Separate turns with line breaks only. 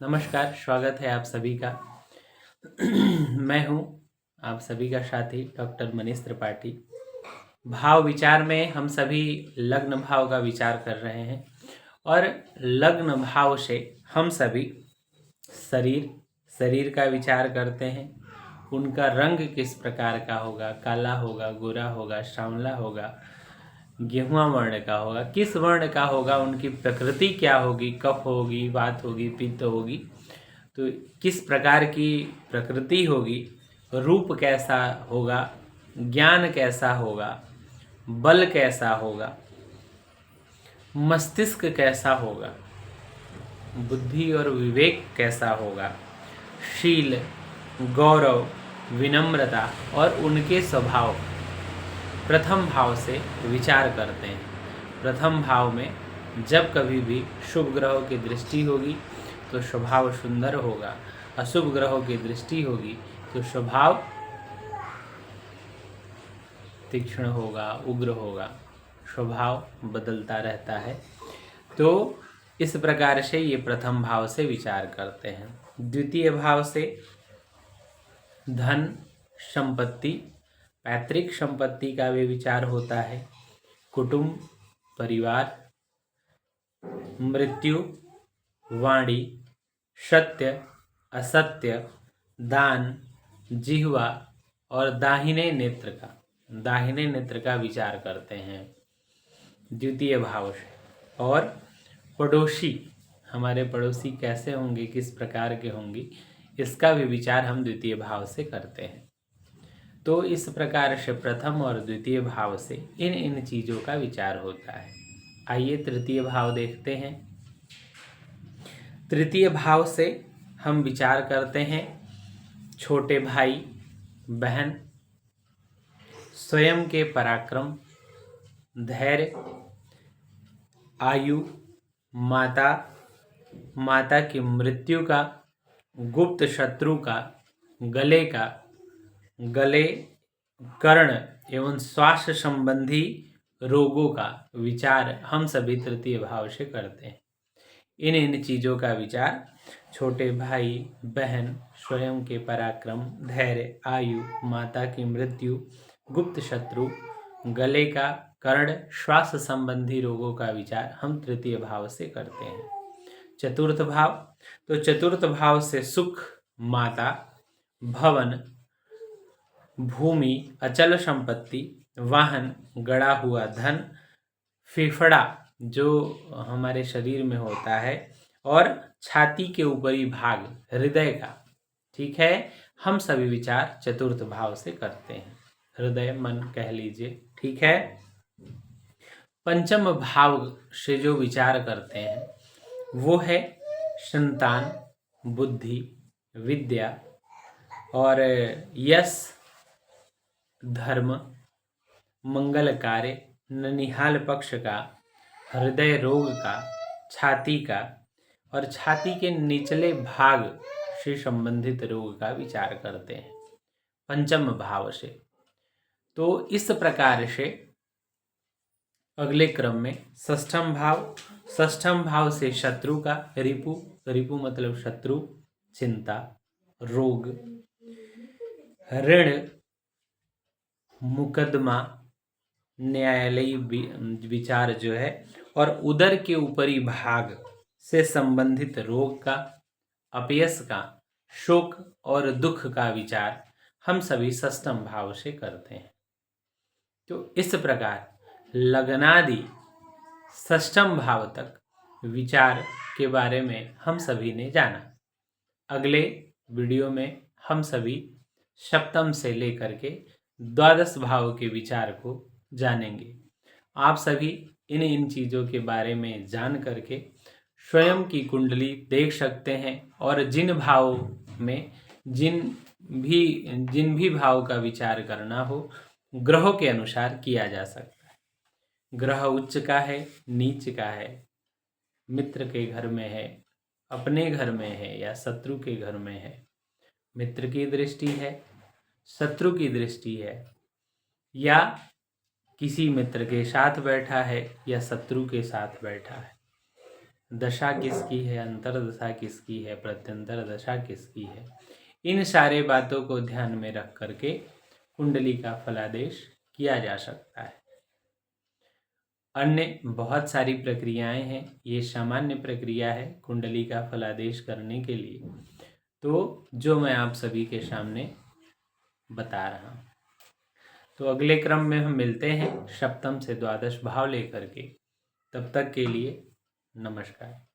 नमस्कार, स्वागत है आप सभी का। मैं हूं आप सभी का साथी डॉक्टर मनीष त्रिपाठी। भाव विचार में हम सभी लग्न भाव का विचार कर रहे हैं और लग्न भाव से हम सभी शरीर का विचार करते हैं। उनका रंग किस प्रकार का होगा, काला होगा, गोरा होगा, सांवला होगा, गेहुआ वर्ण का होगा, किस वर्ण का होगा, उनकी प्रकृति क्या होगी, कफ होगी, वात होगी, पित्त होगी, तो किस प्रकार की प्रकृति होगी, रूप कैसा होगा, ज्ञान कैसा होगा, बल कैसा होगा, मस्तिष्क कैसा होगा, बुद्धि और विवेक कैसा होगा, शील, गौरव, विनम्रता और उनके स्वभाव प्रथम भाव से विचार करते हैं। प्रथम भाव में जब कभी भी शुभ ग्रहों की दृष्टि होगी तो स्वभाव सुंदर होगा, अशुभ ग्रहों की दृष्टि होगी तो स्वभाव तीक्ष्ण होगा, उग्र होगा, स्वभाव बदलता रहता है। तो इस प्रकार से ये प्रथम भाव से विचार करते हैं। द्वितीय भाव से धन, संपत्ति, पैतृक संपत्ति का भी विचार होता है। कुटुंब, परिवार, मृत्यु, वाणी, सत्य, असत्य, दान, जिह्वा और दाहिने नेत्र का विचार करते हैं द्वितीय भाव से। और पड़ोसी, हमारे पड़ोसी कैसे होंगे, किस प्रकार के होंगे, इसका भी विचार हम द्वितीय भाव से करते हैं। तो इस प्रकार से प्रथम और द्वितीय भाव से इन चीज़ों का विचार होता है। आइए तृतीय भाव देखते हैं। तृतीय भाव से हम विचार करते हैं छोटे भाई बहन, स्वयं के पराक्रम, धैर्य, आयु, माता की मृत्यु का, गुप्त शत्रु का, गले, कर्ण एवं स्वास्थ्य संबंधी रोगों का विचार हम सभी तृतीय भाव से करते हैं। इन चीज़ों का विचार छोटे भाई बहन, स्वयं के पराक्रम, धैर्य, आयु, माता की मृत्यु, गुप्त शत्रु, गले का कर्ण, श्वास संबंधी रोगों का विचार हम तृतीय भाव से करते हैं। चतुर्थ भाव, तो चतुर्थ भाव से सुख, माता, भवन, भूमि, अचल संपत्ति, वाहन, गड़ा हुआ धन, फेफड़ा जो हमारे शरीर में होता है, और छाती के ऊपरी भाग हृदय का, ठीक है, हम सभी विचार चतुर्थ भाव से करते हैं। हृदय मन कह लीजिए, ठीक है। पंचम भाव से जो विचार करते हैं वो है संतान, बुद्धि, विद्या और यश, धर्म, मंगल कार्य, ननिहाल पक्ष का, हृदय रोग का, छाती का और छाती के निचले भाग से संबंधित रोग का विचार करते हैं पंचम भाव से। तो इस प्रकार से अगले क्रम में षष्ठम भाव से शत्रु का, रिपु मतलब शत्रु, चिंता, रोग, ऋण, मुकदमा, न्यायालयी विचार जो है, और उदर के ऊपरी भाग से संबंधित रोग का, अपयश का, शोक और दुख का विचार हम सभी षष्ठम भाव से करते हैं। तो इस प्रकार लग्नादि षष्ठम भाव तक विचार के बारे में हम सभी ने जाना। अगले वीडियो में हम सभी सप्तम से लेकर के द्वादश भाव के विचार को जानेंगे। आप सभी इन चीज़ों के बारे में जान करके स्वयं की कुंडली देख सकते हैं और जिन भाव में जिन भी भाव का विचार करना हो ग्रहों के अनुसार किया जा सकता है। ग्रह उच्च का है, नीच का है, मित्र के घर में है, अपने घर में है या शत्रु के घर में है, मित्र की दृष्टि है, शत्रु की दृष्टि है, या किसी मित्र के साथ बैठा है या शत्रु के साथ बैठा है, दशा किसकी है, अंतर्दशा किसकी है, प्रत्यंतर दशा किसकी है, इन सारे बातों को ध्यान में रख करके कुंडली का फलादेश किया जा सकता है। अन्य बहुत सारी प्रक्रियाएं हैं, ये सामान्य प्रक्रिया है कुंडली का फलादेश करने के लिए, तो जो मैं आप सभी के सामने बता रहा हूँ। तो अगले क्रम में हम मिलते हैं सप्तम से द्वादश भाव लेकर के। तब तक के लिए नमस्कार।